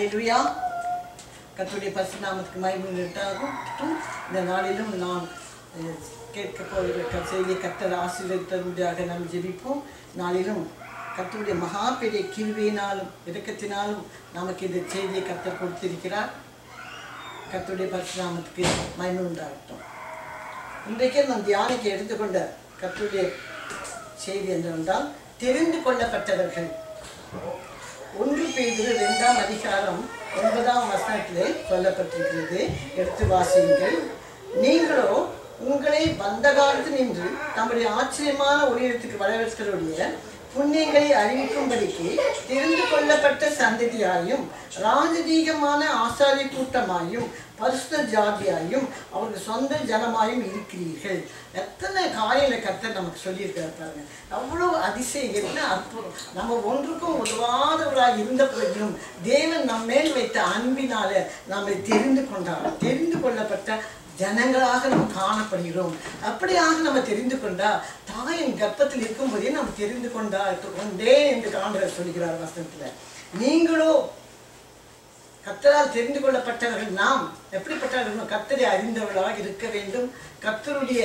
ஹல்லேலூயா. கர்த்தருடைய பரிசுத்த நாமத்துக்கு மகிமை உண்டாகட்டும். இந்த நாளிலும் நாம் கேட்க போகிற செய்தியை கர்த்தர் ஆசீர்வதித்ததாக நாம் ஜெபிப்போம். நாளிலும் கர்த்தருடைய மகா பெரிய கிருபையினாலும் இரக்கத்தினாலும் நமக்கு இந்த செய்தியை கர்த்தர் கொடுத்திருக்கிறார். கர்த்தருடைய பரிசுத்த நாமத்துக்கு மகிமை உண்டாகட்டும். இன்றைக்கே நாம் தியானிக்க எடுத்துக்கொண்ட கர்த்தருடைய செய்தி என்னவென்றால், தெரிந்து கொள்ளப்பட்டவர்கள். 1 பேதுரு 2ஆம் அதிகாரம் 9ஆம் வசனத்திலே சொல்லப்பட்டிருக்கிறது. எடுத்து வாசியுங்கள். நீங்களோ உங்களை வந்த காலத்தில் நின்று நம்முடைய ஆச்சரியமான ஒளியிடத்துக்கு வரவேற்கிறோடைய புண்ணியங்களை அறிவிக்கும்படிக்கு தெரிந்து கொள்ளப்பட்ட சந்ததியாயும் ராஜதீகமான ஆசாரிய கூட்டமாயும் பரிசுத்த ஜாதியாயும் அவருக்கு சொந்த ஜனமாயும் இருக்கிறீர்கள். எத்தனை காரியங்களை கர்த்தர் நமக்கு சொல்லியிருக்காரு பாருங்க. அவ்வளோ அதிசயம், என்ன அற்புதம். நம்ம ஒன்றுக்கும் உதவாதவராக இருந்த போதிலும் தேவன் நம்ம மேல் வைத்த அன்பினால நம்மை தெரிந்து கொண்டார். தெரிந்து கொள்ளப்பட்ட ஜனங்களாக நம்ம காணப்படுகிறோம். அப்படியாக நம்ம தெரிந்து கொண்டா, தாயின் கர்ப்பத்தில் இருக்கும்போதே நம்ம தெரிந்து கொண்டே என்று ஆண்டவர் சொல்கிறார் வசனத்துல. நீங்களோ கர்த்தரால் தெரிந்து கொள்ளப்பட்டவர்கள். நாம் எப்படிப்பட்டவர்கள்? கர்த்தரை அறிந்தவர்களாக இருக்க வேண்டும். கர்த்தருடைய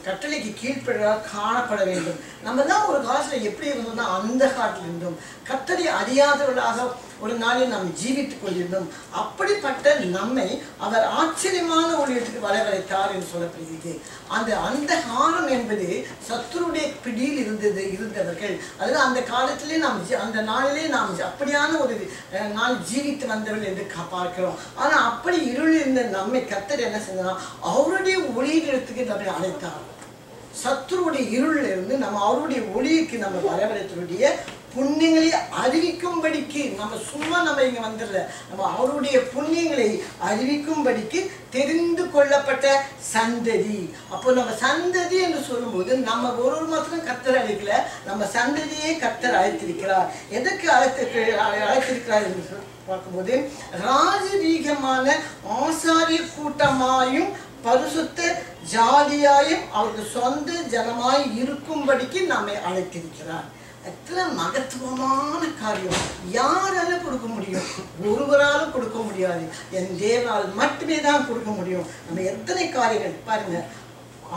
கட்டளைக்கு கீழ்ப்படுவதாக காணப்பட வேண்டும். நம்ம தான் ஒரு காலத்தில் எப்படி இருந்தோம்னா, அந்த காலத்தில் இருந்தோம். கர்த்தரை அறியாதவர்களாக ஒரு நாளில் நாம் ஜீவித்துக் கொண்டிருந்தோம். அப்படிப்பட்ட நம்மை அவர் ஆச்சரியமான ஒளியத்துக்கு வரவழைத்தார் என்று சொல்லப்படுகிறது. அந்த காலம் என்பது சத்துருடைய பிடியில் இருந்தவர்கள். அதனால் அந்த காலத்திலே நாம் அந்த நாளிலே நாம் அப்படியான ஒரு நாள் ஜீவித்து வந்தவர்கள் என்று பார்க்கிறோம். ஆனால் அப்படி இருள் இருந்த நம்மை கர்த்தர் என்ன செஞ்சார்? அவருடைய ஒளியிடத்துக்கு நம்மை அழைத்தார். சத்துருடைய இருள் இருந்து நம்ம அவருடைய ஒளிக்கு நம்ம வரவழைத்தருடைய புண்ணியங்களை அறிவிக்கும்படிக்கு, நம்ம சும்மா நம்ம இங்க வந்துடல, நம்ம அவருடைய புண்ணியங்களை அறிவிக்கும்படிக்கு தெரிந்து கொள்ளப்பட்ட சந்ததி. அப்போ நம்ம சந்ததி என்று சொல்லும்போது நம்ம ஒரு மாத்திரம் கர்த்தர் அழைக்கல, நம்ம சந்ததியே கர்த்தர் அழைத்திருக்கிறார். எதற்கு அழைத்திருக்கிறார் என்று பார்க்கும்போது, ராஜரீகமான ஆசாரிய கூட்டமாயும் பரிசுத்த ஜாதியாயும் அவருக்கு சொந்த ஜனமாய் இருக்கும்படிக்கு நம்மை அழைத்திருக்கிறார். எத்தனை மகத்துவமான காரியம்! யாரால கொடுக்க முடியும்? ஒருவராலும் கொடுக்க முடியாது. என் தேவனால் மட்டுமே தான் கொடுக்க முடியும். நம்ம எத்தனை காரியங்கள் பாருங்க.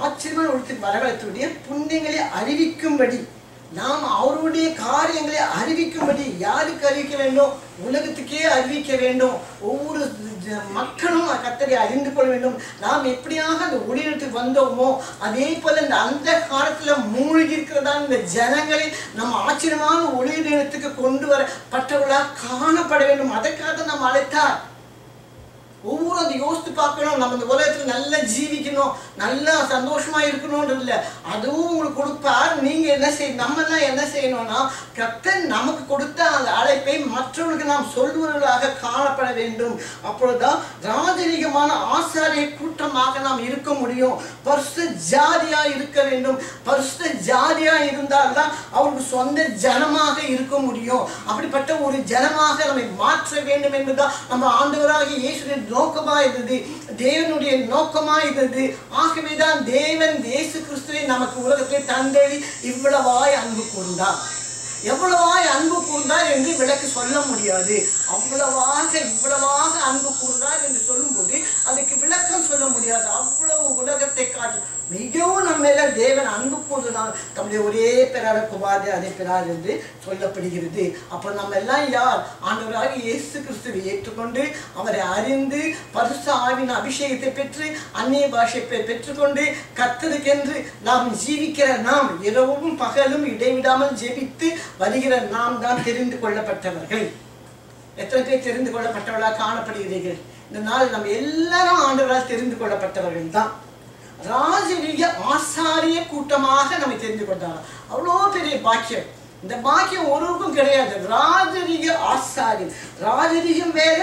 ஆச்சரியமான ஒருத்தருக்கு வரவழைத்துடைய புண்ணியங்களை அறிவிக்கும்படி, நாம் அவருடைய காரியங்களை அறிவிக்கும்படி. யாருக்கு அறிவிக்க வேண்டும்? உலகத்துக்கே அறிவிக்க வேண்டும். ஒவ்வொரு மக்களும் கர்த்தரை அறிந்து கொள்ள வேண்டும். நாம் எப்படியாக அந்த ஒளியிடத்துக்கு வந்தோமோ அதே போல அந்த காலத்துல மூழ்கி இருக்கிறதா இந்த ஜனங்களை நம்ம ஆச்சரியமான ஒளியிடத்துக்கு கொண்டு வரப்பட்டவர்களாக காணப்பட வேண்டும். அதற்காக நம்ம அழைத்தார். ஒவ்வொரு அதை யோசித்து பார்க்கணும். நம்ம இந்த உலகத்துல நல்லா ஜீவிக்கணும், நல்லா சந்தோஷமா இருக்கணும்னு இல்லை. அதுவும் உங்களுக்கு கொடுப்பார். நீங்க என்ன செய்யணும்? நம்ம எல்லாம் என்ன செய்யணும்னா, கர்த்தர் நமக்கு கொடுத்த அந்த அழைப்பை மற்றவர்களுக்கு நாம் சொல்வர்களாக காணப்பட வேண்டும். அப்பொழுதுதான் ராஜரீகமான ஆசாரிய கூட்டமாக நாம் இருக்க முடியும். பரிசுத்த ஜாதியா இருக்க வேண்டும். பரிசுத்த ஜாதியா இருந்தால்தான் அவருக்கு சொந்த ஜனமாக இருக்க முடியும். அப்படிப்பட்ட ஒரு ஜனமாக நம்மை மாற்ற வேண்டும் என்பதுதான் நம்ம ஆண்டவராகிய இயேசுவின் நோக்கமா இருந்தது, தேவனுடைய நோக்கமா இருந்தது. ஆகவேதான் தேவன் இயேசு கிறிஸ்துவை நமக்கு உலகத்தை தந்தேறி இவ்வளவாய் அன்பு கூர்ந்தார். எவ்வளவாய் அன்பு கூர்ந்தார் என்று விளக்கு சொல்ல முடியாது. இவ்வளவாக அன்பு கூர்ந்தார் என்று சொல்லும்போது அதுக்கு விளக்கம் சொல்ல முடியாது. அவ்வளவு உலகத்தை காட்டும் மிகவும் நம்ம மேல தேவன் அன்பு கூர்ந்ததால் தம்முடைய ஒரே பெறாத குமாரனை அனுப்பினார் என்று சொல்லப்படுகிறது. அப்போ நம்ம எல்லாம் யார்? ஆண்டவராக இயேசு கிறிஸ்துவை ஏற்றுக்கொண்டு அவரை அறிந்து பரிசுத்த ஆவியின் அபிஷேகத்தை பெற்று அந்நிய பாஷை பெற்றுக்கொண்டு கர்த்தருக்கென்று நாம் ஜீவிக்கிற நாம், இரவும் பகலும் இடைவிடாமல் ஜெபித்து வருகிற நாம் தான் தெரிந்து கொள்ளப்பட்டவர்கள். எத்தனை பேர் தெரிந்து கொள்ளப்பட்டவர்களாக காணப்படுகிறீர்கள்? இந்த நாள் நம்ம எல்லாரும் ஆண்டவரால் தெரிந்து கொள்ளப்பட்டவர்கள் தான். ராஜரீக ஆசாரிய கூட்டமாக நம்மை தெரிந்து கொண்டாங்க. அவ்வளோ பெரிய பாக்கியம். இந்த பாக்கியம் ஒருவருக்கும் கிடையாது. ராஜரீக ஆசாரியம், ராஜரீகம் வேற,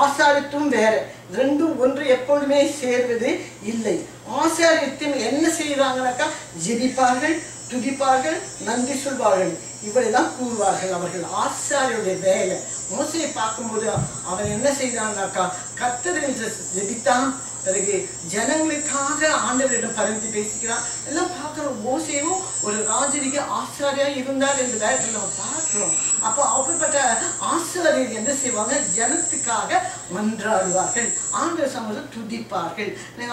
ஆசாரித்துவம் வேற. ரெண்டும் ஒன்று எப்பொழுதுமே சேர்வது இல்லை. ஆசாரியத்தையும் என்ன செய்யறாங்கனாக்கா, ஜெபிப்பார்கள், துதிப்பார்கள், நன்றி சொல்வார்கள், இவரைதான் கூறுவார்கள். அவர்கள் ஆசாரியுடைய வேலை. மோசையை பார்க்கும்போது அவன் என்ன செய்தான்னாக்கா, கர்த்தரை ஜெபித்தான், பிறகு ஜனங்களுக்காக ஆண்டவரிடம் பரிந்து பேசிக்கிறான். எல்லாம் பார்க்கிறோம். மோசேவும் ஒரு ராஜரீக ஆசாரியா இருந்தார் என்று வேதத்தில் நம்ம பார்க்கிறோம். அப்போ அப்படிப்பட்ட ஆசாரியர் என்ன செய்வாங்க? ஜனத்துக்காக மன்றாடுவார்கள், ஆண்டவர் சமூகத்தை துதிப்பார்கள்.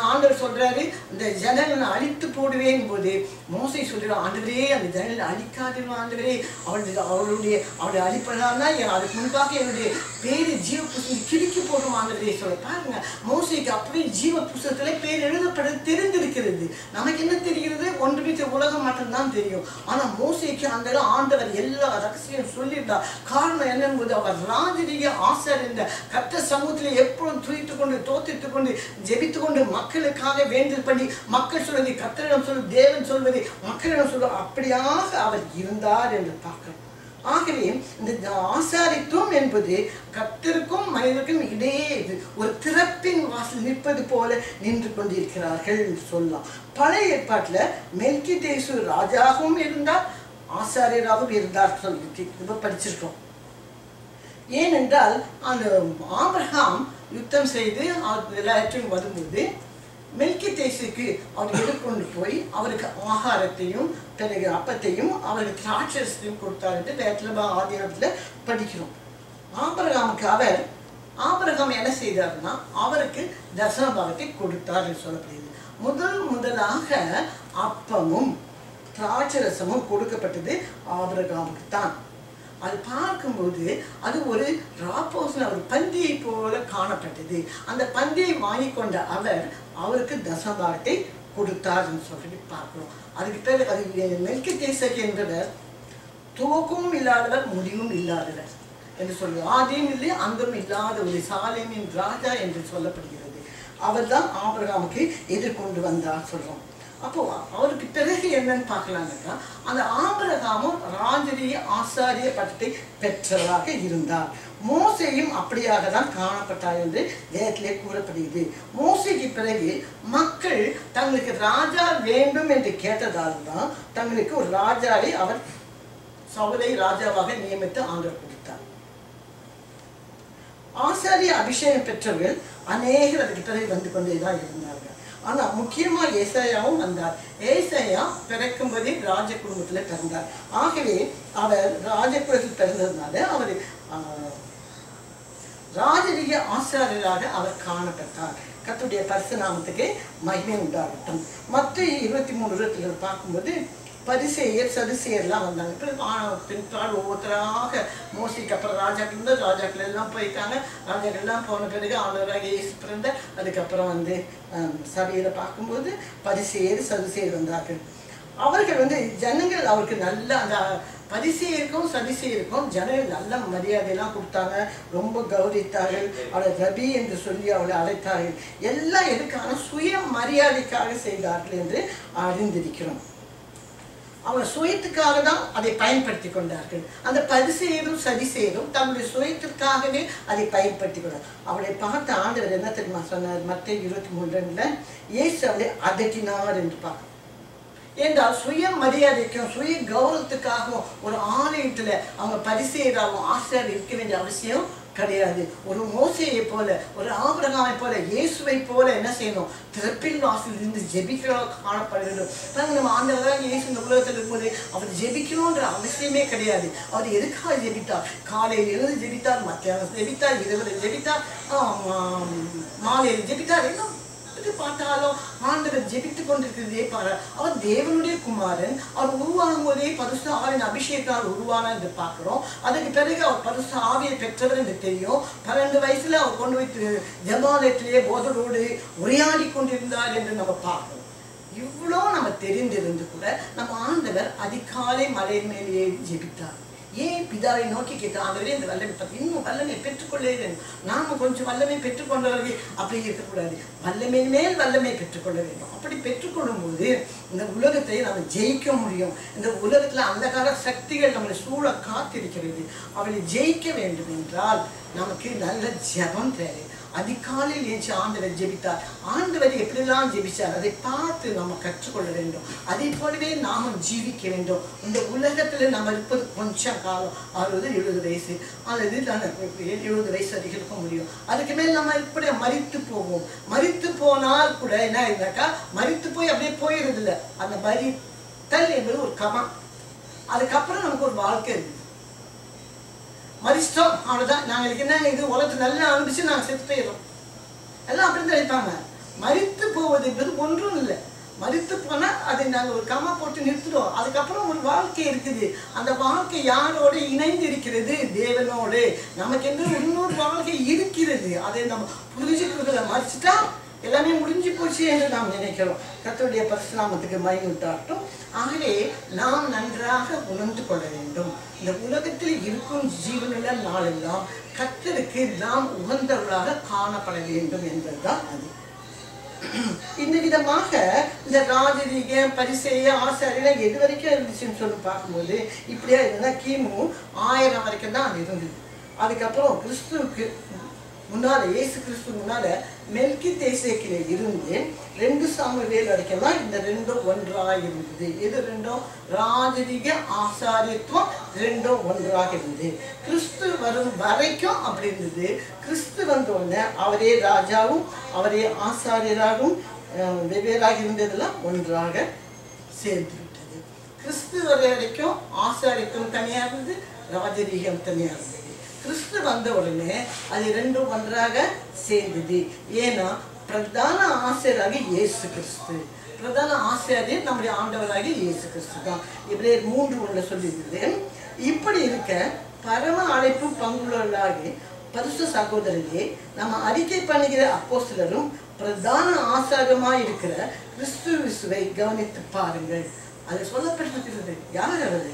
ஆண்டவர் சொல்றாரு, இந்த ஜனங்களை அழித்து போடுவேன் போது மோசே சொல்றாரு, ஆண்டவரே அந்த ஜனங்களை அழிக்காதிரும் ஆண்டவரே, அவருடைய அழிப்பதான்னா அதுக்கு முன்பாக என்னுடைய பேரு ஜீவ புஸ்தகம் கிறுக்கி போடும் ஆண்டவரே சொல்ல பாருங்க. மோசேக்கு அப்பவே ஜீவ புஸ்தகத்துல பேர் எழுதப்பட தெரிந்திருக்கிறது. நமக்கு என்ன தெரிகிறது? ஒன்று உலகம் மட்டும்தான் தெரியும். ஆனா மோசேக்கு அந்த ஆண்டவர் எல்லா ரகசியம் சொல்லியிருந்தார். காரணம் என்னன்போது அவர் ராஜரீக ஆசாரியர் இந்த கர்த்தர் சமூகத்திலே எப்பொழுதும் துதித்துக் கொண்டு தோத்தித்துக் கொண்டு ஜெபித்துக் கொண்டு மக்களுக்காக வேண்டல் பண்ணி மக்கள் சொல்வதை கர்த்தரிடம் சொல்வது, தேவன் சொல்வதை மக்களிடம் சொல்வது, அப்படியாக அவர் இருந்தார் என்று பார்க்கிறோம். ஆகவே இந்த ஆசாரித்துவம் என்பது கர்த்தருக்கும் மனிதருக்கும் இடையே ஒரு திறப்பின் வாசல் நிற்பது போல நின்று கொண்டிருக்கிறார்கள் என்று சொல்லலாம். பழைய ஏற்பாட்டுல மெல்கிதேசு ராஜாகவும் இருந்தார், ஆசாரியராகவும் இருந்தார் சொல்லி படிச்சிருக்கோம். ஏனென்றால் அந்த ஆபிரகாம் யுத்தம் செய்து எல்லாவற்றையும் வரும்போது மெல்கிதேசுக்கு அவர் எடுத்துக்கொண்டு போய் அவருக்கு ஆகாரத்தையும் பிறகு அப்பத்தையும் அவருக்கு திராட்சரசத்தையும் கொடுத்தார் என்று வேதத்துல ஆதிகாரத்துல படிக்கிறோம். ஆபிரகாம் என்ன செய்தார்னா அவருக்கு தசம பாகத்தை கொடுத்தார் என்று சொல்லப்படுகிறது. முதலாக அப்பமும் திராட்சரசமும் கொடுக்கப்பட்டது ஆபிரகாமுக்கு தான். அது பார்க்கும்போது அது ஒரு ராப்போசன ஒரு பந்தியை போல காணப்பட்டது. அந்த பந்தியை வாங்கி கொண்ட அவருக்கு தசமபாகத்தை கொடுத்தார் என்று சொல்லி பார்க்கிறோம். அதுக்கு பேர் அது மெல்கிதேசேக்கு என்பவர் துவக்கமும் இல்லாதவர் முடிவும் இல்லாதவர் என்று சொல்லுவார். ஆதியும் இல்லை அந்தமும் இல்லாத ஒரு சாலேமின் ராஜா என்று சொல்லப்படுகிறது. அவர் தான் ஆபிரகாமுக்கு எதிர்கொண்டு வந்தார் சொல்றோம். அப்போ அவருக்கு பிறகு என்னன்னு பார்க்கலாம்னாக்கா அந்த ஆபிரகாமும் ராஜரீக ஆசாரிய பட்டத்தை பெற்றவராக இருந்தார். மோசேயும் அப்படியாக தான் காணப்பட்டார் என்று வேதத்திலே கூறப்படுகிறது. மோசேக்கு பிறகு மக்கள் தங்களுக்கு ராஜா வேண்டும் என்று கேட்டதால் தான் தங்களுக்கு ஒரு ராஜாவை அவர் சவுலை ராஜாவாக நியமித்து ஆண்டவர் கொடுத்தார். ஆசாரிய அபிஷேகம் பெற்றவர்கள் அநேகர் அதுக்கு பிறகு வந்து கொண்டேதான் இருந்தார்கள். ஆனா முக்கியமா ஏசாயாவும் வந்தார். ஏசாயா பிறக்கும்போதே ராஜ குடும்பத்துல பிறந்தார். ஆகவே அவர் ராஜகுலத்தில் பிறந்ததுனால அவர் ராஜரீக ஆசாரியராக அவர் காணப்பட்டார். கர்த்தருடைய பரிசுத்த நாமத்துக்கு மகிமை உண்டாகட்டும். மத்தேயு 23:22 பார்க்கும்போது பரிசேயர் சதுசேயர்லாம் வந்தாங்க. பின்பாடு ஒவ்வொருத்தராக மோசேக்கு அப்புறம் ராஜாக்கள் எல்லாம் போயிட்டாங்க. ராஜாக்கள் எல்லாம் போன பிறகு ஆண்டவராக இயேசு பிறந்த அதுக்கப்புறம் சபையில பார்க்கும்போது பரிசேயர் சதுசேயர் வந்தார்கள். அவர்கள் ஜனங்கள் அவருக்கு நல்ல அந்த பரிசேயருக்கும் சதுசேயருக்கும் ஜனங்கள் நல்ல மரியாதையெல்லாம் கொடுத்தாங்க, ரொம்ப கௌரவித்தார்கள். அவளை ரபி என்று சொல்லி அவளை அழைத்தார்கள். எல்லாம் எதுக்கான சுய மரியாதைக்காக செய்தார்கள் என்று அறிந்திருக்கிறோம். அவர் சுயத்துக்காக தான் அதை பயன்படுத்தி கொண்டார்கள். அந்த பரிசேயரும் சதிசேயரும் தம்முடைய சுயத்திற்காகவே அதை பயன்படுத்தி கொண்டார். அவளை பார்த்த ஆண்டவர் என்ன தெரியுமா சொன்னார்? மத்தேயு 23:2 இயேசு அவளை அதட்டினார் என்று பார்க்க. என்றால் சுய மரியாதைக்கும் சுய கௌரவத்துக்காகவும் ஒரு ஆலயத்துல அவங்க பரிசேயராகவும் ஆசிரியர் இருக்க வேண்டிய அவசியம் கிடையாது. ஒரு மோசேயை போல ஒரு ஆபிரகாமை போல இயேசுவை போல என்ன செய்யணும்? திறப்பின் வாசலில் இருந்து ஜெபிக்கிறோம் காணப்பட வேண்டும். நம்ம ஆண்டவராக இயேசு இந்த உலகத்தில் இருக்கும்போது அவர் ஜெபிக்கணும்ன்ற அவசியமே கிடையாது. அவர் எதுக்காக ஜெபித்தார்? காலையில் எழுந்து ஜெபித்தார், மத்தியானம் ஜெபித்தார், இரவில் ஜெபித்தார், மாலையில் ஜெபித்தார். என்ன பார்த்தாலும் ஆண்டவர் ஜெபித்துக் கொண்டிருக்கிறதே பாரு. அவர் தேவனுடைய குமாரன். அவர் உருவாகும் போதே பரிசுத்த ஆவியின் அபிஷேகத்தால் உருவானார் என்று பார்க்கிறோம். அதுக்கு பிறகு அவர் பரிசுத்த ஆவியை பெற்றவர் என்று தெரியும். 12 வயசுல அவர் கொண்டு வைத்து ஜெபாலயத்திலே போதரோடு உரையாடி கொண்டிருந்தார் என்று நம்ம பார்க்கிறோம். இவ்வளோ நம்ம தெரிந்திருந்து கூட நம்ம ஆண்டவர் அதிகாலை மலையின் மேலேயே ஜெபித்தார். ஏன் பிதாவை நோக்கி கேட்க, ஆண்டவரே இந்த வல்லமை பற்றி இன்னும் வல்லமை பெற்றுக்கொள்ளே வேண்டும். நாம கொஞ்சம் வல்லமை பெற்றுக்கொண்டவர்கள் அப்படி இருக்கக்கூடாது. வல்லமை மேல் வல்லமை பெற்றுக்கொள்ள வேண்டும். அப்படி பெற்றுக்கொள்ளும் போது இந்த உலகத்தை நம்ம ஜெயிக்க முடியும். இந்த உலகத்துல அந்த கால சக்திகள் நம்மளை சூழ காத்திருக்கிறது. அவளை ஜெயிக்க வேண்டும் என்றால் நமக்கு நல்ல ஜெபம் தேவை. அதிகாலையில் ஏஞ்சி ஆண்டவர் ஜெபித்தார். ஆண்டவர் எப்படிலாம் ஜெபிச்சார் அதை பார்த்து நம்ம கற்றுக்கொள்ள வேண்டும். அதே போலவே நாமும் ஜீவிக்க வேண்டும். இந்த உலகத்தில் நம்ம இருப்பது கொஞ்சம் காலம், 60-70 வயசு அல்லது 70 வயசு வரைக்கும் இருக்க முடியும். அதுக்கு மேல் நம்ம இப்படி மரித்து போவோம். மரித்து போனால் கூட என்ன இருந்தாக்கா, மரித்து போய் அப்படியே போயிடுறது இல்லை. அந்த மரித்தல் என்பது ஒரு கமா. அதுக்கப்புறம் நமக்கு ஒரு வாழ்க்கை இருக்குது. மரிச்சிட்டோம், அவ்வளோதான், நாங்களுக்கு என்ன இது உலகத்தை நல்லா அனுப்பிச்சு நாங்கள் செத்து போயிடுறோம், எல்லாம் அப்படி தான் நினைப்பாங்க. மரித்து போவது என்பது ஒன்றும் இல்லை. மரித்து போனால் அதை நாங்கள் ஒரு கம்மா போட்டு நிறுத்துறோம். அதுக்கப்புறம் ஒரு வாழ்க்கை இருக்குது. அந்த வாழ்க்கை யாரோடு இணைந்து இருக்கிறது? தேவனோடு. நமக்கு என்று இன்னொரு வாழ்க்கை இருக்கிறது. அதை நம்ம புரிஞ்சுக்கிறதுல மறிச்சுட்டா எல்லாமே முடிஞ்சு போச்சு என்று நாம் நினைக்கிறோம். கர்த்தருடைய பரிசுத்த நாமத்துக்கு மகிமை உண்டாகட்டும். ஆகவே நாம் நன்றாக உணர்ந்து கொள்ள வேண்டும். இந்த உலகத்தில் இருக்கும் ஜீவனுள்ள நாளெல்லாம் கர்த்தருக்கு நாம் உகந்தவர்களாக காணப்பட வேண்டும் என்பதுதான் அது. இந்த விதமாக இந்த ராஜரீக பரிசேய ஆசாரியெல்லாம் எது வரைக்கும் இருந்துச்சுன்னு சொல்லி பார்க்கும்போது இப்படியா இருந்தா கிமு 1000 வரைக்கும் தான் அது இருந்தது. அதுக்கப்புறம் கிறிஸ்துவுக்கு முன்னால, இயேசு கிறிஸ்து முன்னால மெல்கிசேதேக்கிலே இருந்து 2 சாமுவேல் வரைக்கும் தான் இந்த ரெண்டும் ஒன்றாக இருந்தது. இது ரெண்டும் ராஜரீக ஆசாரியத்துவம் ரெண்டும் ஒன்றாக இருந்தது. கிறிஸ்து வரும் வரைக்கும் அப்படி இருந்தது. கிறிஸ்து வந்த உடனே அவரே ராஜாவும் அவரே ஆசாரியராகவும் வெவ்வேறாக இருந்ததெல்லாம் ஒன்றாக சேர்ந்து விட்டது. கிறிஸ்து வர வரைக்கும் ஆசாரியத்துவம் தனியாக இருந்தது, ராஜரீகம் தனியாக இருந்தது. கிறிஸ்து வந்த உடனே அது ரெண்டும் ஒன்றாக சேர்ந்தது. ஏன்னா பிரதான ஆசிரியராக இயேசு கிறிஸ்து, பிரதான ஆசிரியர் நம்முடைய ஆண்டவராக இயேசு கிறிஸ்து தான். எபிரேயர் 3:1 சொல்லியிருக்குது. இப்படி இருக்க பரம அழைப்பு பங்குள்ளவர்களாகி பரிசுத்த சகோதரர்களே, நம்ம அறிக்கை பண்ணுகிற அப்போஸ்தலரும் பிரதான ஆசாரியமாய் இருக்கிற கிறிஸ்துவை கவனித்து பாருங்கள். அது சொல்லப்பட்டிருக்கிறது. யார் அவர்?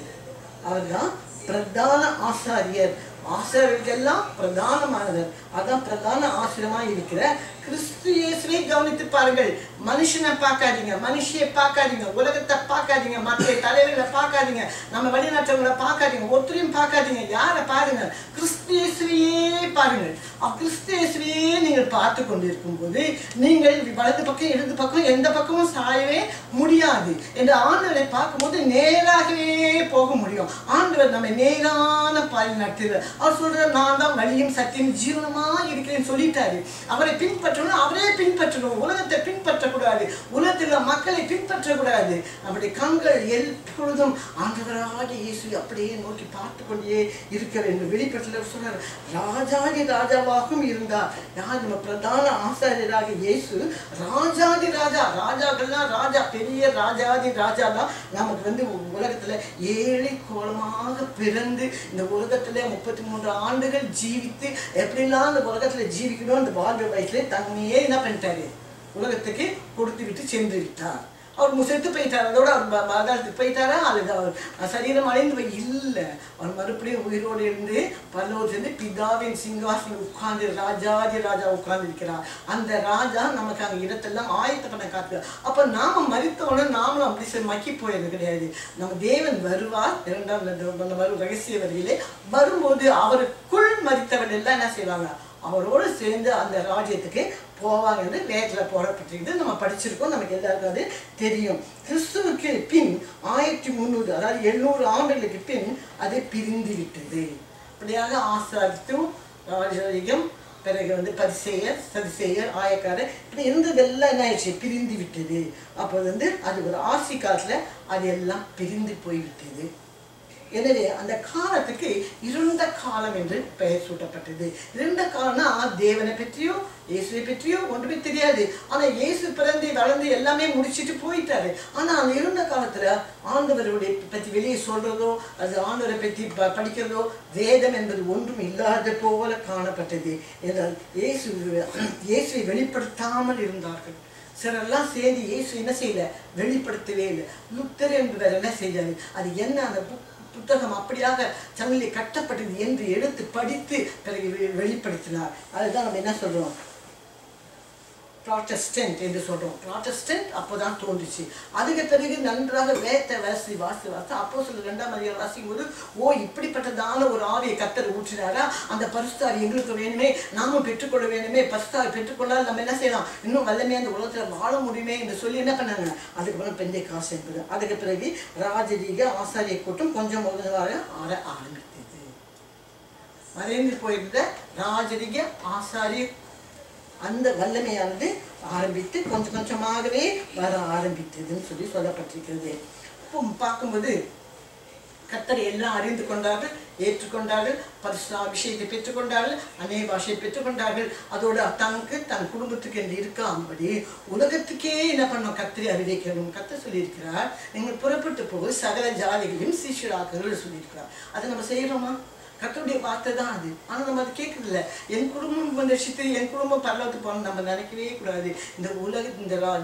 அவர்தான் பிரதான ஆசாரியர். ஆசிரியர்களெல்லாம் பிரதானமானவர். அதான் பிரதான ஆசிரியமாக இருக்கிற கிறிஸ்து இயேசுவை கவனித்து பாருங்கள். மனுஷனை பார்க்காதீங்க, மனுஷியை பார்க்காதீங்க, உலகத்தை பார்க்காதீங்க, மற்ற தலைவர்களை பார்க்காதீங்க, நம்ம வெளிநாட்டவர்களை பார்க்காதீங்க, ஒருத்தரையும் பார்க்காதீங்க. யாரை பாருங்க? கிறிஸ்து இயேசுவையே பாருங்கள். கிறிஸ்து இயேசுவையே நீங்கள் பார்த்து கொண்டு இருக்கும் போது நீங்கள் வலது பக்கம் இடது பக்கம் எந்த பக்கமும் சாயவே முடியாது. என்று ஆண்டவரை பார்க்கும்போது நேராகவே போக முடியும். ஆண்டவர் நம்ம நேரான பாதை நடத்துகிறார். அவர் சொல்றார், நான் தான் வழியும் சத்தியம் ஜீவனமா இருக்கிறேன்னு சொல்லிட்டாரு. அவரை பின்பற்றணும், அவரே பின்பற்றணும். உலகத்தை பின்பற்றக்கூடாது, உலகத்தில் மக்களை பின்பற்றக்கூடாது. நம்முடைய கண்கள் எப்பொழுதும் ஆண்டவராக இயேசு அப்படியே நோக்கி பார்த்து கொண்டே இருக்க வேண்டும். வெளிப்பட்டவர் சொல்றார், ராஜாதி ராஜாவாகவும் இருந்தார். யார்? நம்ம பிரதான ஆசாரியராக இயேசு ராஜாதி ராஜா. ராஜாக்கள்லாம் ராஜா, பெரிய ராஜாதி ராஜா தான். நமக்கு உலகத்துல ஏழை கோலமாக பிறந்து இந்த உலகத்துல 33 ஆண்டுகள் ஜீவித்து எப்படிலாம் இந்த உலகத்துல ஜீவிக்கணும் இந்த வாழ்வு வயசுல தன்னையே என்ன பண்ணிட்டாரு? உலகத்துக்கு கொடுத்து விட்டு சென்று விட்டார். அவர் செத்து போயிட்டார். அதோட அவர் பாதாளத்துக்கு போயிட்டாரா? அல்லது அவர் சரீரம் அடைந்து போய் இல்லை. அவர் மறுபடியும் உயிரோடு இருந்து பரலோகத்திலிருந்து பிதாவின் சிங்காசனம் உட்கார்ந்து ராஜாதி ராஜா உட்கார்ந்து இருக்கிறார். அந்த ராஜா நமக்கு அங்கே இடத்தெல்லாம் ஆயத்த பண்ண காத்துக்கிறார். அப்போ நாம மரித்தோன்னு நாமளும் அப்படி மக்கி போயது கிடையாது. நம்ம தேவன் வருவார். 2ஆம் வரும் ரகசிய வரியிலே வரும்போது அவருக்குள் மரித்தவர்கள் எல்லாம் என்ன செய்வாங்க? அவரோடு சேர்ந்து அந்த ராஜ்யத்துக்கு போவாங்க என்று வேதத்தில் போடப்பட்டிருக்குது. நம்ம படிச்சிருக்கோம், நமக்கு எல்லாருக்கும் அது தெரியும். கிறிஸ்துவுக்கு பின் 1300 அதாவது 700 ஆண்டுகளுக்கு பின் அது பிரிந்து விட்டது. அப்படியாக ஆசாரித்தும் ராஜரீகம், பிறகு பரிசேயர், சதுசேயர், ஆயக்காரர் இப்படி இருந்ததெல்லாம் என்ன ஆயிடுச்சு? பிரிந்து விட்டது. அப்போ அது ஒரு ஆசி காலத்தில் அது எல்லாம் பிரிந்து போய்விட்டது. எனவே அந்த காலத்துக்கு இருண்ட காலம் என்று பெயர் சூட்டப்பட்டது. இருண்ட காலம்னா தேவனை பற்றியோ இயேசுவை பற்றியோ ஒன்றுமே தெரியாது. ஆனா இயேசு பிறந்து வளர்ந்து எல்லாமே முடிச்சுட்டு போயிட்டாரு. ஆனா அந்த இருண்ட காலத்துல ஆண்டவருடைய பற்றி வெளியே சொல்றதோ அது ஆண்டவரை பற்றி படிக்கிறதோ வேதம் என்பது ஒன்றும் இல்லாத போல காணப்பட்டது. என்றால் இயேசுவை வெளிப்படுத்தாமல் இருந்தார்கள். சிலரெல்லாம் சேர்ந்து இயேசு என்ன செய்யல? வெளிப்படுத்தவே இல்லை. லுத்தர் என்பவர் என்ன செய்தாரு? அது என்ன அந்த புத்தகம் அப்படியாக சங்கிலி கட்டப்பட்டது என்று எடுத்து படித்து பிறகு வெளிப்படுத்தினார். அதுதான் நம்ம என்ன சொல்றோம்? ப்ராட்டஸ்டன்ட் என்று சொல்கிறோம். ப்ராட்டஸ்டன்ட் அப்போ தான் தோன்றுச்சு. அதுக்கு பிறகு நன்றாக வேத்த வாசி அப்போஸ்தலர் 2ஆம் அதிகாரம் வாசிக்கும் போது, ஓ இப்படிப்பட்டதான ஒரு ஆவியை கர்த்தர் ஊற்றினாரா, அந்த பரிசுத்த ஆவி எங்களுக்கு வேணுமே, நாமும் பெற்றுக்கொள்ள வேணுமே, பரிசுத்த ஆவி பெற்றுக்கொண்டால் நம்ம என்ன செய்யலாம், இன்னும் வல்லமே அந்த உலகத்தில் வாழ முடியுமே என்று சொல்லி என்ன பண்ணாங்க. அதுக்கு பிறகு பெந்தேகாஸ்து என்பது. அதுக்கு பிறகு ராஜரீக ஆசாரிய கூட்டம் கொஞ்சம் ஆற ஆரம்பித்தது. மறைந்து போயிருந்த ராஜரீக ஆசாரிய அந்த வல்லமையானது ஆரம்பித்து கொஞ்சம் கொஞ்சமாகவே வர ஆரம்பித்ததுன்னு சொல்லி சொல்லப்பட்டிருக்கிறது. இப்போ பார்க்கும்போது கர்த்தரை எல்லாம் அறிந்து கொண்டார்கள், ஏற்றுக்கொண்டார்கள், பரிசுத்த அபிஷேகத்தை பெற்றுக்கொண்டார்கள், அநேக பாஷையை பெற்றுக்கொண்டார்கள். அதோட தன் குடும்பத்துக்கு என்று இருக்காம்படி உலகத்துக்கே என்ன பண்ணோம், கர்த்தரை அறிவிக்கணும். கர்த்தர் சொல்லியிருக்கிறார், நீங்கள் புறப்பட்டு போய் சகல ஜாதிகளையும் சீஷராக்குங்கள் சொல்லியிருக்கிறார். அதை நம்ம செய்கிறோமா? கர்த்தருடைய வார்த்தை தான் அது. ஆனால் நம்ம அதை கேட்கறதில்ல. என் குடும்பம் ரட்சித்து என் குடும்பம் பரலோகத்துக்கு போகணும் நம்ம நினைக்கவே கூடாது.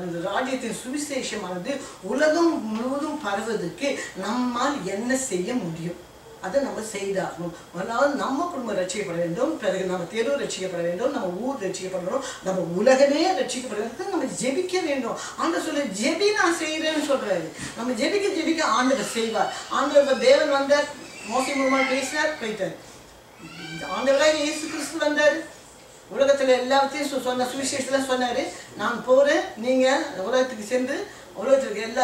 இந்த ராஜ்யத்தின் சுவிசேஷமானது உலகம் முழுவதும் பரவதுக்கு நம்மால் என்ன செய்ய முடியும், அதை நம்ம செய்தாகணும். அதனால் நம்ம குடும்பம் ரட்சிக்கப்பட வேண்டும், பிறகு நம்ம தெரு ரட்சிக்கப்பட வேண்டும், நம்ம ஊர் ரட்சிக்கப்படணும், நம்ம உலகமே ரட்சிக்கப்பட வேண்டும். நம்ம ஜெபிக்க வேண்டும். ஆண்டவர் சொல்ல ஜெபி நான் செய்கிறேன்னு சொல்றாரு. நம்ம ஜெபிக்க ஆண்டவர் செய்வார். ஆண்டவர் தேவன் வந்தார், மோசே மூலமாக பேசினார், போயிட்டார். ஆண்டவராக இயேசு கிறிஸ்து வந்தார், உலகத்தில் எல்லாத்தையும் சொன்ன சுவிசேஷத்தில் சொன்னார், நான் போகிறேன், நீங்கள் உலகத்துக்கு சென்று உலகத்துக்கு எல்லா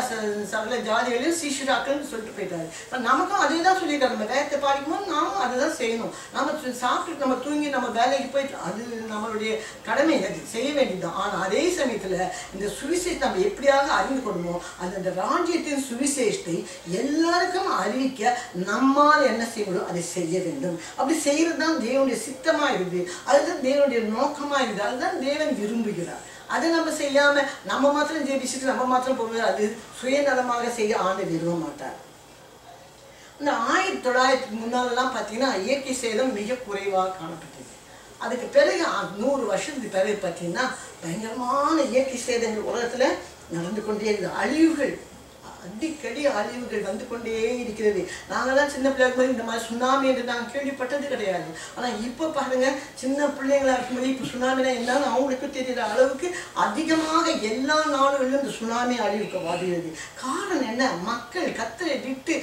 சகல ஜாதிகளையும் சீஷராக்கள்னு சொல்லிட்டு போயிட்டாரு. இப்போ நமக்கும் அதே தான் சொல்லியிருக்காரு. நம்ம வேலையை பாதிக்கும்போது நாமும் அதை தான் செய்யணும். நம்ம சாப்பிட்டு நம்ம தூங்கி நம்ம வேலைக்கு போயிட்டு அது நம்மளுடைய கடமை, அது செய்ய வேண்டியதுதான். ஆனால் அதே சமயத்தில் இந்த சுவிசேஷத்தை நம்ம எப்படியாக அறிந்து கொள்ளணும், அந்த ராஜ்யத்தின் சுவிசேஷத்தை எல்லாருக்கும் அறிவிக்க நம்மால் என்ன செய்யணும், அதை செய்ய வேண்டும். அப்படி செய்கிறது தான் தேவனுடைய சித்தமாக இருக்குது, அதுதான் தேவனுடைய நோக்கமாக இருக்குது, அதுதான் தேவன் விரும்புகிறார். அதை நம்ம செய்யாம நம்ம மாத்திரம் ஜெபிச்சுட்டு நம்ம மாத்திரம் போவது, அது சுயநலமாக செய்ய ஆண்டு விரும்ப மாட்டார். இந்த 1900 முன்னாலெல்லாம் பார்த்தீங்கன்னா இயற்கை சேதம் மிக குறைவாக காணப்பட்டது. அதுக்கு பிறகு 100 வருஷத்துக்கு பிறகு பார்த்தீங்கன்னா பயங்கரமான இயற்கை சேதங்கள் உலகத்தில் நடந்து கொண்டே இருக்குது. அழிவுகள், அடிக்கடி அழிவுகள் வந்து கொண்டே இருக்கிறது. நாங்கள்லாம் சின்ன பிள்ளைங்க போது இந்த மாதிரி சுனாமி என்று நாங்கள் கேள்விப்பட்டது கிடையாது. ஆனால் இப்போ பாருங்க, சின்ன பிள்ளைங்களா இருக்கும்போது இப்போ சுனாமினா என்னன்னு அவங்களுக்கும் தெரிகிற அளவுக்கு அதிகமாக எல்லா நாடுகளிலும் இந்த சுனாமி அழிவுக்கு வருகிறது. காரணம் என்ன? மக்கள் கர்த்தரை விட்டு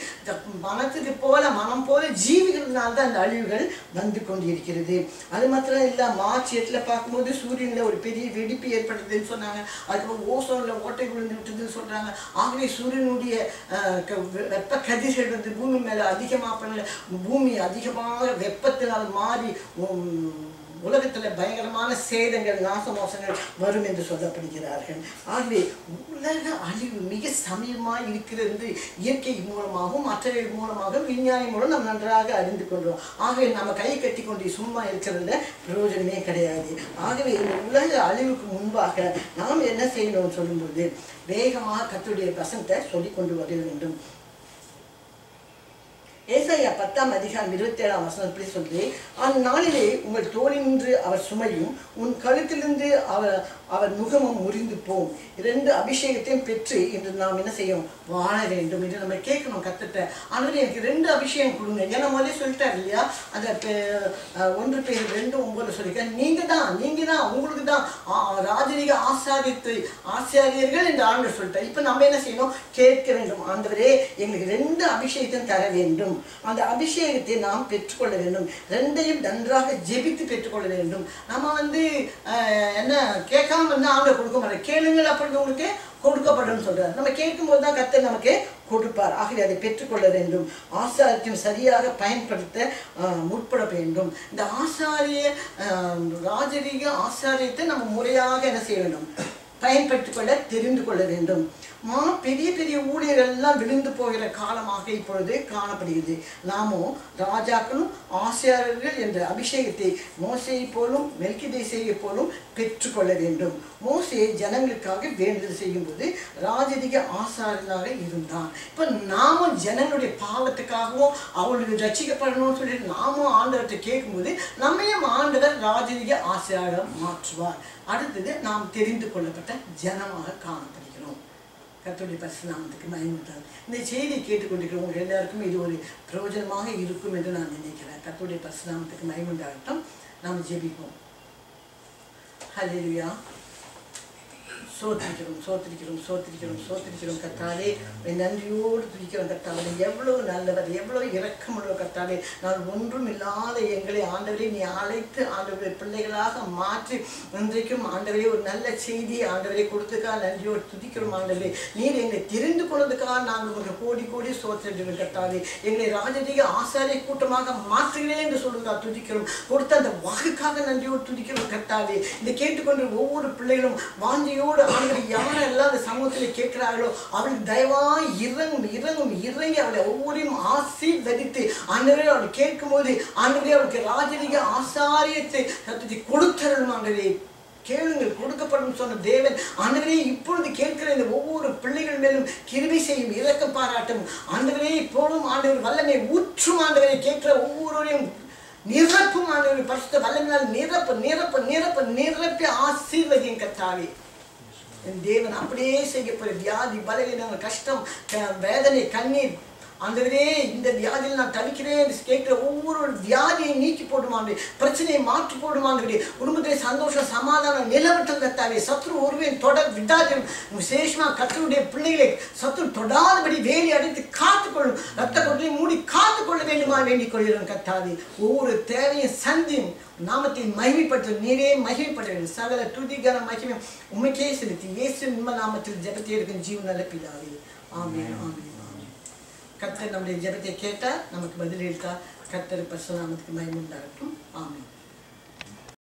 மனத்துக்கு போல மனம் போல ஜீவிக்கிறதுனால தான் அந்த அழிவுகள் வந்து கொண்டிருக்கிறது. அது மாத்திரம் இல்லை, மார்ச் 8 பார்க்கும்போது சூரியனில் ஒரு பெரிய வெடிப்பு ஏற்பட்டதுன்னு சொன்னாங்க. அதுக்கப்புறம் ஓசோனில் ஓட்டை விழுந்து விட்டதுன்னு சொல்கிறாங்க. ஆகவே சூரியன் வெப்ப கதிர்கள் வந்து பூமி மேல அதிகமாக பண்ணல, பூமி அதிகமாக வெப்பத்தினால் மாறி உலகத்துல பயங்கரமான சேதங்கள் நாசமோசங்கள் வரும் என்று சொல்லப்படுகிறார்கள். ஆகவே உலக அழிவு மிக சமீபமாக இருக்கிறது. இயற்கை மூலமாகவும் மற்றவர்கள் மூலமாகவும் விஞ்ஞானி மூலம் நம்ம நன்றாக அறிந்து கொள்றோம். ஆகவே நம்ம கை கட்டி கொண்டு சும்மா இருக்கிறதுல பிரயோஜனமே கிடையாது. ஆகவே இந்த உலக அழிவுக்கு முன்பாக நாம் என்ன செய்யணும்னு சொல்லும்போது வேகமாக கர்த்தருடைய வசனத்தை சொல்லிக் கொண்டு வர வேண்டும். ஏசாயா 10ஆம் அதிகாரம் 27ஆம் வசனம் இப்படி சொல்லி, அந்நாளிலே உங்கள் தோளினின்று அவர் சுமையும் உன் கழுத்திலிருந்து அவர் முகமும் முறிந்து போம். 2 அபிஷேகத்தையும் பெற்று இன்று நாம் என்ன செய்யும், வாழ வேண்டும் என்று நம்ம கேட்கணும் கர்த்தர்ட்ட. ஆனால் எனக்கு 2 அபிஷேகம் கொடுங்க. ஏன்னா முதலே சொல்லிட்டார் இல்லையா, அந்த 1 பேதுரு 2:9 சொல்லியிருக்கேன், நீங்கள் தான் உங்களுக்கு தான் ராஜரீக ஆசாரியர்கள் என்று ஆண்டவர் சொல்லிட்டார். இப்போ நம்ம என்ன செய்யணும், கேட்க வேண்டும். ஆண்டவரே எங்களுக்கு 2 அபிஷேகத்தையும் தர வேண்டும், அந்த அபிஷேகத்தை நாம் பெற்றுக்கொள்ள வேண்டும். 2ஐயும் நன்றாக ஜெபித்து பெற்றுக்கொள்ள வேண்டும். நம்ம என்ன கேட்காம ஆண்டவர் கொடுக்க மாட்டேன், கேளுங்கள் அப்பொழுது உங்களுக்கு கொடுக்கப்படும் சொல்றாரு. நம்ம கேட்கும்போது தான் கர்த்தர் நமக்கு கொடுப்பார். ஆகவே அதை பெற்றுக்கொள்ள வேண்டும். ஆசாரியத்தையும் சரியாக பயன்படுத்த முற்பட வேண்டும். இந்த ராஜரீக ஆசாரியத்தை நம்ம முறையாக என்ன செய்ய வேண்டும், பயன்படுத்திக் கொள்ள தெரிந்து கொள்ள வேண்டும். பெரிய பெரிய ஊழியர்கள் எல்லாம் விழுந்து போகிற காலமாக இப்பொழுது காணப்படுகிறது. நாமும் ராஜாக்களும் ஆசாரியர்கள் என்ற அபிஷேகத்தை மோசேயை போலும் மெல்கிதேசேயை போலும் பெற்றுக்கொள்ள வேண்டும். மோசே ஜனங்களுக்காக வேண்டுதல் செய்யும் போது ராஜரீக ஆசாரியனாக இருந்தான். இப்போ நாமும் ஜனங்களுடைய பாவத்துக்காகவும் அவர்களுக்கு ரட்சிக்கப்படணும்னு சொல்லிட்டு நாமும் ஆண்டவர்கிட்ட கேட்கும்போது நம்மையும் ஆண்டவர் ராஜரீக ஆசாரியராக மாற்றுவார். அடுத்தது நாம் தெரிந்து கொள்ளப்பட்ட ஜனமாக காணப்படுகிறோம். கர்த்தருடைய பரிசுத்த நாமத்துக்கு மகிமை உண்டாகட்டும். இந்த செய்தியை கேட்டுக்கொண்டிருக்கிறவங்க எல்லாருக்கும் இது ஒரு பிரயோஜனமாக இருக்கும் என்று நான் நினைக்கிறேன். கர்த்தருடைய பரிசுத்த நாமத்துக்கு மகிமை உண்டாகட்டும். நாம் ஜெபிப்போம். ஹல்லேலூயா. சோத்திரிக்கிறோம் சோத்திரிக்கிறோம் சோத்திரிக்கிறோம் சோத்திரிக்கிறோம் கர்த்தாவே. நன்றியோடு துதிக்கிறோம் கர்த்தாவே. எவ்வளவு நல்லவர், எவ்வளவு இரக்கமுள்ள கர்த்தாவே. நான் ஒன்றும் இல்லாத எங்களை ஆண்டவரே நீ அழைத்து ஆண்டவரை பிள்ளைகளாக மாற்றி இன்றைக்கும் ஆண்டவரே ஒரு நல்ல செய்தி ஆண்டவரை கொடுத்துக்கா நன்றியோடு துதிக்கிறோம் ஆண்டவரே. நீர் எங்களை தெரிந்து கொள்வதற்காக நாங்கள் உங்களுக்கு கோடி கோடி சோத்திரிக்கிறோம் கர்த்தாவே. எங்களை ராஜரீக ஆசாரிய கூட்டமாக மாற்றுகிறேன் என்று சொல்லுங்க துதிக்கிறோம். கொடுத்த அந்த வாக்குக்காக நன்றியோடு துதிக்கிறோம் கர்த்தாவே. இந்த கேட்டுக்கொண்டு ஒவ்வொரு பிள்ளைகளும் வாஞ்சியோடு ஆண்டவரை யாரெல்லாம் அந்த சமூகத்தில் கேட்கிறார்களோ அவளுக்கு தயவாய் இறங்கி அவளை ஒவ்வொருவரையும் ஆசீர்வதித்து ஆண்டவரே அவள் கேட்கும் போது ஆண்டவரே அவளுக்கு ராஜரீக ஆசாரியத்தை சத்தத்தை கொடுத்தருளும் ஆண்டவரே. கேளுங்கள் கொடுக்கப்படும் சொன்ன தேவன் ஆண்டவரே இப்பொழுது கேட்கிற இந்த ஒவ்வொரு பிள்ளைகள் மேலும் கிருபை செய்யும், இரக்கம் பாராட்டும் ஆண்டவரே. இப்போதும் ஆண்டவர் வல்லமை ஊற்றும் ஆண்டவரை கேட்கிற ஒவ்வொருவரையும் நிரப்பும் ஆண்டவரை பரிசுத்த வல்லமையால் நிரப்பி ஆசீர்வதியும் கர்த்தாவே. என் தேவன் அப்படியே செய்யப்படும் வியாதி பலவீனங்கள் கஷ்டம் வேதனை கண்ணீர் ஆண்டவரே இந்த வியாதியில் நான் தவிக்கிறேன் கேட்கிற ஒவ்வொரு வியாதியை நீக்கி போடுமாண்டே, பிரச்சனையை மாற்றி போடுமாண்டே, குடும்பத்திலே சந்தோஷம் சமாதானம் நிலவட்டும் கர்த்தாவே. சத்ரு ஒருவன் தொடர் விடாது விசேஷமாக கர்த்தருடைய பிள்ளைகளை சத்ரு தொடாதபடி வேலி அடைத்து காத்துக்கொள்ளும், ரத்த கொட்டை மூடி காத்துக்கொள்ள வேண்டுமா வேண்டிக் கொள்கிறோம் கர்த்தாவே. ஒவ்வொரு தேவையும் சந்தியும் நாமத்தை மகிமைப்பற்றும் நீரே மகிமைப்பட்ட சகல துதிகர மகிமை உண்மைக்கே செலுத்தி இயேசு நாமத்தில் ஜெபத்தை எடுக்கும் ஜீவன் நல்ல பிதாவே. ஆமென் ஆமென். கர்த்தர் நம்முடைய ஜெபத்தை கேட்டால் நமக்கு பதிலளித்தார். கர்த்தர் பரிசுத்த நாமத்துக்கு மகிமை உண்டாகட்டும். ஆமென்.